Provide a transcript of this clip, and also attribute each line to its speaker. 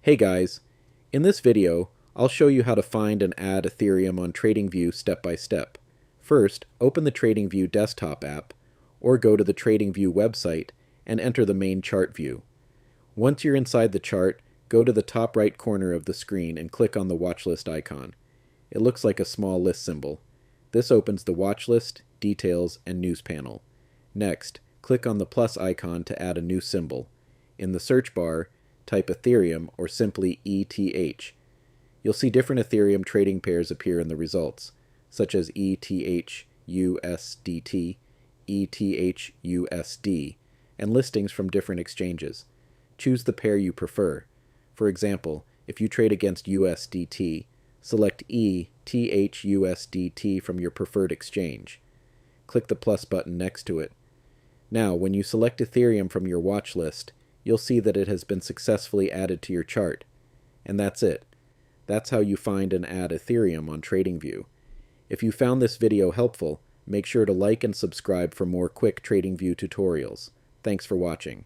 Speaker 1: Hey guys, in this video, I'll show you how to find and add Ethereum on TradingView step by step. First, open the TradingView desktop app, or go to the TradingView website and enter the main chart view. Once you're inside the chart, go to the top right corner of the screen and click on the watchlist icon. It looks like a small list symbol. This opens the watchlist, details, and news panel. Next, click on the plus icon to add a new symbol. In the search bar, type Ethereum or simply ETH. You'll see different Ethereum trading pairs appear in the results, such as ETH USDT, ETH USD, and listings from different exchanges. Choose the pair you prefer. For example, if you trade against USDT, select ETH USDT from your preferred exchange. Click the plus button next to it. Now, when you select Ethereum from your watch list, you'll see that it has been successfully added to your chart. And that's it. That's how you find and add Ethereum on TradingView. If you found this video helpful, make sure to like and subscribe for more quick TradingView tutorials. Thanks for watching.